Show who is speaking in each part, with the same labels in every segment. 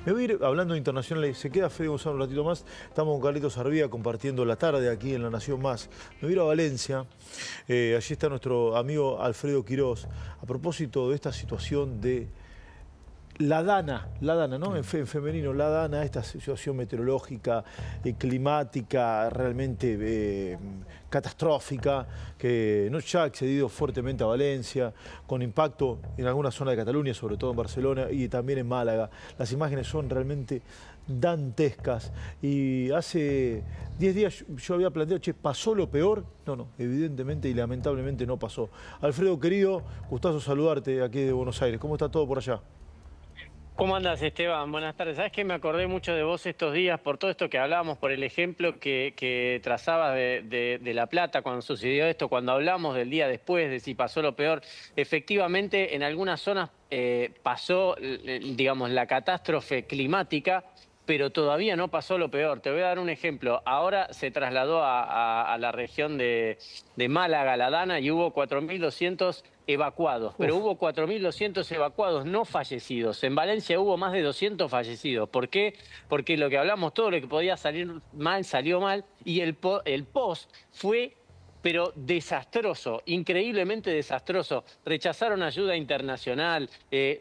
Speaker 1: Me voy a ir hablando de internacionales. Se queda Fede Gonzalo un ratito más. Estamos con Carlitos Arvía compartiendo la tarde aquí en La Nación Más. Me voy a ir a Valencia. Allí está nuestro amigo Alfredo Quirós. A propósito de esta situación de la dana, ¿no? En femenino, la dana, esta situación meteorológica, climática, realmente catastrófica, que ya ha accedido fuertemente a Valencia, con impacto en alguna zona de Cataluña, sobre todo en Barcelona y también en Málaga. Las imágenes son realmente dantescas. Y hace 10 días yo había planteado, che, ¿pasó lo peor? No, evidentemente y lamentablemente no pasó. Alfredo, querido, gustazo saludarte aquí de Buenos Aires. ¿Cómo está todo por allá?
Speaker 2: ¿Cómo andas, Esteban? Buenas tardes. Sabes que me acordé mucho de vos estos días por todo esto que hablábamos, por el ejemplo que trazabas de La Plata cuando sucedió esto, cuando hablamos del día después, de si pasó lo peor. Efectivamente, en algunas zonas pasó, digamos, la catástrofe climática, pero todavía no pasó lo peor. Te voy a dar un ejemplo. Ahora se trasladó a la región de Málaga, La Dana, y hubo 4.200 evacuados, pero hubo 4.200 evacuados, no fallecidos. En Valencia hubo más de 200 fallecidos. ¿Por qué? Porque lo que hablamos, todo lo que podía salir mal, salió mal, y el post fue pero desastroso, increíblemente desastroso. Rechazaron ayuda internacional,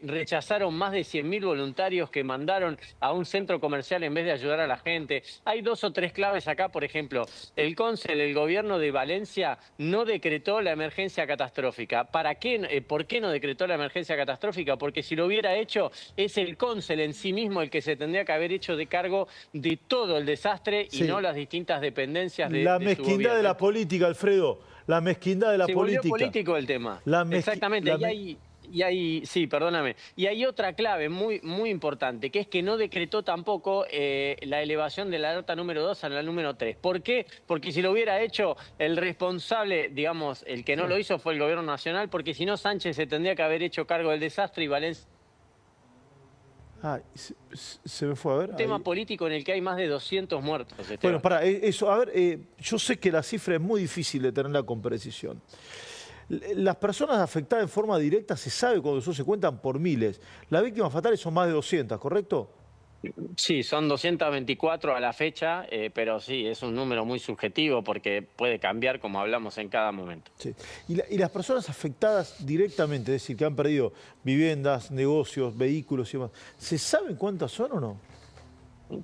Speaker 2: rechazaron más de 100.000 voluntarios que mandaron a un centro comercial en vez de ayudar a la gente. Hay 2 o 3 claves acá, por ejemplo. El cónsul, el gobierno de Valencia no decretó la emergencia catastrófica. ¿Para qué? ¿Por qué no decretó la emergencia catastrófica? Porque si lo hubiera hecho, es el cónsul en sí mismo el que se tendría que haber hecho de cargo de todo el desastre y no las distintas dependencias de su gobierno.
Speaker 1: La mezquindad de la política, Alfredo. La mezquindad de la política.
Speaker 2: Se volvió político el tema. Exactamente. Sí, perdóname. Y hay otra clave muy, muy importante, que es que no decretó tampoco la elevación de la alerta número 2 a la número 3. ¿Por qué? Porque si lo hubiera hecho, el responsable, digamos, el que no lo hizo fue el gobierno nacional, porque si no, Sánchez se tendría que haber hecho cargo del desastre y Valencia...
Speaker 1: Se me fue a ver.
Speaker 2: Un tema político en el que hay más de 200 muertos. Esteban.
Speaker 1: Bueno, para eso, a ver, yo sé que la cifra es muy difícil de tenerla con precisión. Las personas afectadas en forma directa se sabe cuando eso se cuentan por miles. Las víctimas fatales son más de 200, ¿correcto?
Speaker 2: Sí, son 224 a la fecha, pero sí, es un número muy subjetivo porque puede cambiar como hablamos en cada momento.
Speaker 1: Sí. Y las personas afectadas directamente, es decir, que han perdido viviendas, negocios, vehículos y demás, ¿se saben cuántas son o no?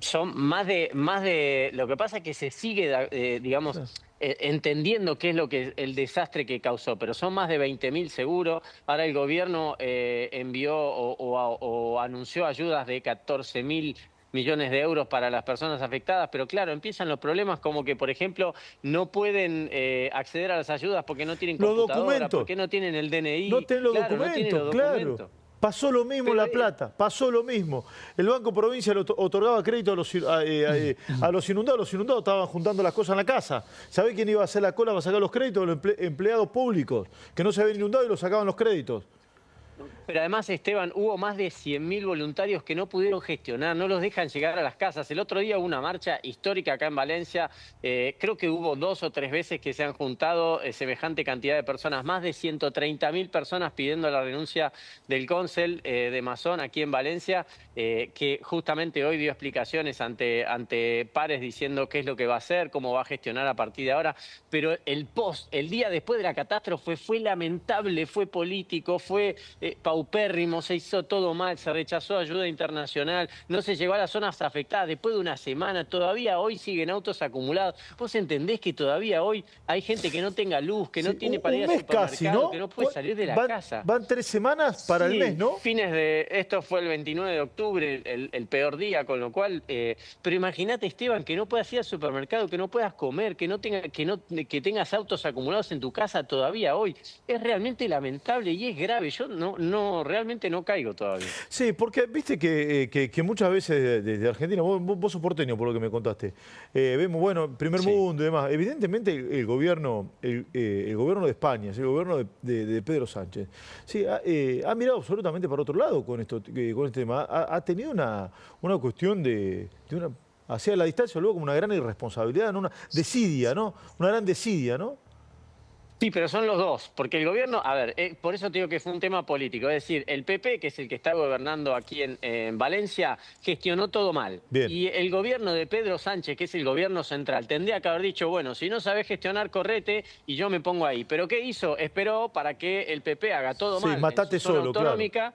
Speaker 2: Son más de... Lo que pasa es que se sigue, digamos, entendiendo qué es el desastre que causó, pero son más de 20.000 seguro. Ahora el gobierno envió o anunció ayudas de 14.000 millones de euros para las personas afectadas, pero claro, empiezan los problemas como que, por ejemplo, no pueden acceder a las ayudas porque no tienen computadora, porque no tienen el DNI.
Speaker 1: No tienen los documentos, claro. Pasó lo mismo en La Plata, pasó lo mismo. El Banco Provincia le otorgaba crédito a los inundados. Los inundados estaban juntando las cosas en la casa. ¿Sabés quién iba a hacer la cola para sacar los créditos? Los empleados públicos, que no se habían inundado y los sacaban los créditos.
Speaker 2: Pero además, Esteban, hubo más de 100.000 voluntarios que no pudieron gestionar, no los dejan llegar a las casas. El otro día hubo una marcha histórica acá en Valencia. Creo que hubo 2 o 3 veces que se han juntado semejante cantidad de personas. Más de 130.000 personas pidiendo la renuncia del cónsul de Mazón aquí en Valencia, que justamente hoy dio explicaciones ante pares diciendo qué es lo que va a hacer, cómo va a gestionar a partir de ahora. Pero el día después de la catástrofe fue lamentable, fue político, fue... paupérrimo, se hizo todo mal, se rechazó ayuda internacional, no se llegó a las zonas afectadas. Después de una semana, todavía hoy siguen autos acumulados. ¿Vos entendés que todavía hoy hay gente que no tenga luz, que no tiene para ir al supermercado, casi, ¿no? Que no puede salir de la casa?
Speaker 1: Van 3 semanas para el mes, ¿no?
Speaker 2: Esto fue el 29 de octubre, el peor día, con lo cual... pero imagínate, Esteban, que no puedas ir al supermercado, que no puedas comer, que tengas autos acumulados en tu casa todavía hoy. Es realmente lamentable y es grave. Yo realmente no caigo todavía.
Speaker 1: Sí, porque viste que muchas veces desde Argentina, vos sos porteño por lo que me contaste, vemos, bueno, primer mundo y demás. Evidentemente el gobierno de España, el gobierno de Pedro Sánchez, sí, ha mirado absolutamente para otro lado con este tema. Ha tenido una cuestión hacia la distancia luego como una gran irresponsabilidad, una desidia, ¿no? Una gran desidia, ¿no?
Speaker 2: Sí, pero son los dos, porque el gobierno, a ver, por eso te digo que fue un tema político, es decir, el PP, que es el que está gobernando aquí en Valencia, gestionó todo mal.
Speaker 1: Bien.
Speaker 2: Y el gobierno de Pedro Sánchez, que es el gobierno central, tendría que haber dicho, bueno, si no sabés gestionar, correte y yo me pongo ahí. Pero ¿qué hizo? Esperó para que el PP haga todo
Speaker 1: Sí,
Speaker 2: mal en su
Speaker 1: matate
Speaker 2: zona
Speaker 1: solo, claro.
Speaker 2: autonómica.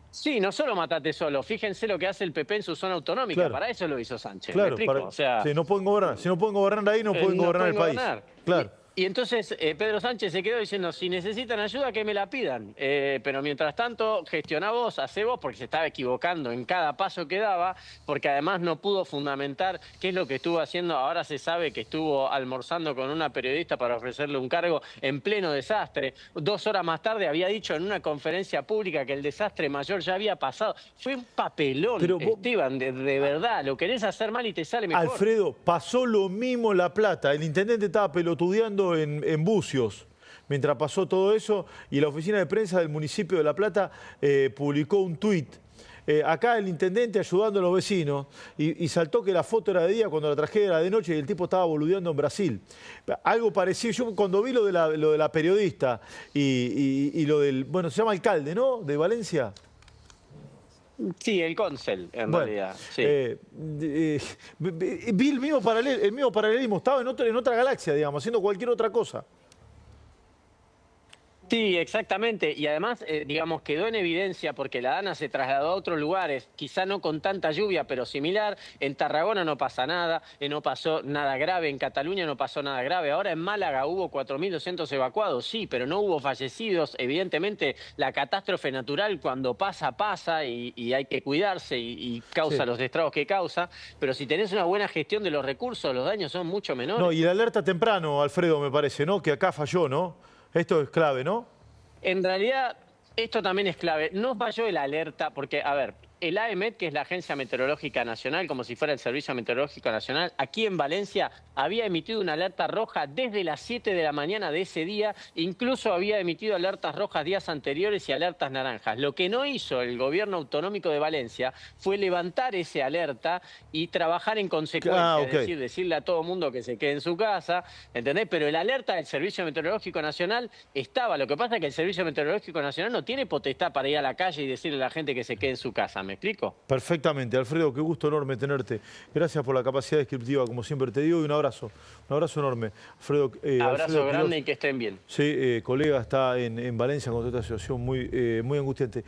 Speaker 2: Sí, no solo matate solo, fíjense lo que hace el PP en su zona autonómica,
Speaker 1: Claro,
Speaker 2: para eso lo hizo Sánchez, ¿me
Speaker 1: claro.
Speaker 2: explico? O sea,
Speaker 1: Sí, no pueden gobernar. Si no pueden gobernar ahí, no pueden
Speaker 2: no
Speaker 1: gobernar
Speaker 2: pueden
Speaker 1: el país.
Speaker 2: gobernar.
Speaker 1: Claro.
Speaker 2: Y entonces Pedro Sánchez se quedó diciendo, si necesitan ayuda, que me la pidan. Pero mientras tanto, gestioná vos, hacé vos, porque se estaba equivocando en cada paso que daba, porque además no pudo fundamentar qué es lo que estuvo haciendo. Ahora se sabe que estuvo almorzando con una periodista para ofrecerle un cargo en pleno desastre. 2 horas más tarde había dicho en una conferencia pública que el desastre mayor ya había pasado. Fue un papelón,
Speaker 1: Pero vos,
Speaker 2: Esteban, de verdad. Lo querés hacer mal y te sale mejor.
Speaker 1: Alfredo, pasó lo mismo en La Plata. El intendente estaba pelotudeando en Bucios mientras pasó todo eso y la oficina de prensa del municipio de La Plata publicó un tuit. Acá el intendente ayudando a los vecinos y saltó que la foto era de día cuando la tragedia era de noche y el tipo estaba boludeando en Brasil. Algo parecido, yo cuando vi lo de la periodista y lo del, bueno, se llama alcalde, ¿no? De Valencia.
Speaker 2: Sí, el cónsel, en
Speaker 1: Bueno,
Speaker 2: realidad. Sí.
Speaker 1: vi el mismo paralelismo, estaba en otra galaxia, digamos, haciendo cualquier otra cosa.
Speaker 2: Sí, exactamente. Y además, digamos, quedó en evidencia porque la Dana se trasladó a otros lugares, quizá no con tanta lluvia, pero similar. En Tarragona no pasa nada, no pasó nada grave, en Cataluña no pasó nada grave. Ahora en Málaga hubo 4.200 evacuados, sí, pero no hubo fallecidos. Evidentemente, la catástrofe natural cuando pasa, pasa y hay que cuidarse y causa
Speaker 1: Sí.
Speaker 2: los estragos que causa. Pero si tenés una buena gestión de los recursos, los daños son mucho
Speaker 1: No,
Speaker 2: menores.
Speaker 1: y la alerta temprano, Alfredo, me parece, ¿no? Que acá falló, ¿no? Esto es clave, ¿no?
Speaker 2: En realidad, esto también es clave. No falló el alerta, porque, a ver, el AEMET, que es la Agencia Meteorológica Nacional, como si fuera el Servicio Meteorológico Nacional, aquí en Valencia había emitido una alerta roja desde las 7 de la mañana de ese día, incluso había emitido alertas rojas días anteriores y alertas naranjas. Lo que no hizo el gobierno autonómico de Valencia fue levantar ese alerta y trabajar en consecuencia,
Speaker 1: Ok.
Speaker 2: es decir, decirle a todo mundo que se quede en su casa, ¿entendés? Pero el alerta del Servicio Meteorológico Nacional estaba. Lo que pasa es que el Servicio Meteorológico Nacional no tiene potestad para ir a la calle y decirle a la gente que se quede en su casa. ¿Me explico?
Speaker 1: Perfectamente. Alfredo, qué gusto enorme tenerte. Gracias por la capacidad descriptiva, como siempre te digo, y un abrazo anorme. Alfredo,
Speaker 2: Abrazo
Speaker 1: Alfredo
Speaker 2: grande
Speaker 1: Quirós,
Speaker 2: y que estén bien.
Speaker 1: sí, colega, está en Valencia con toda esta situación muy angustiante.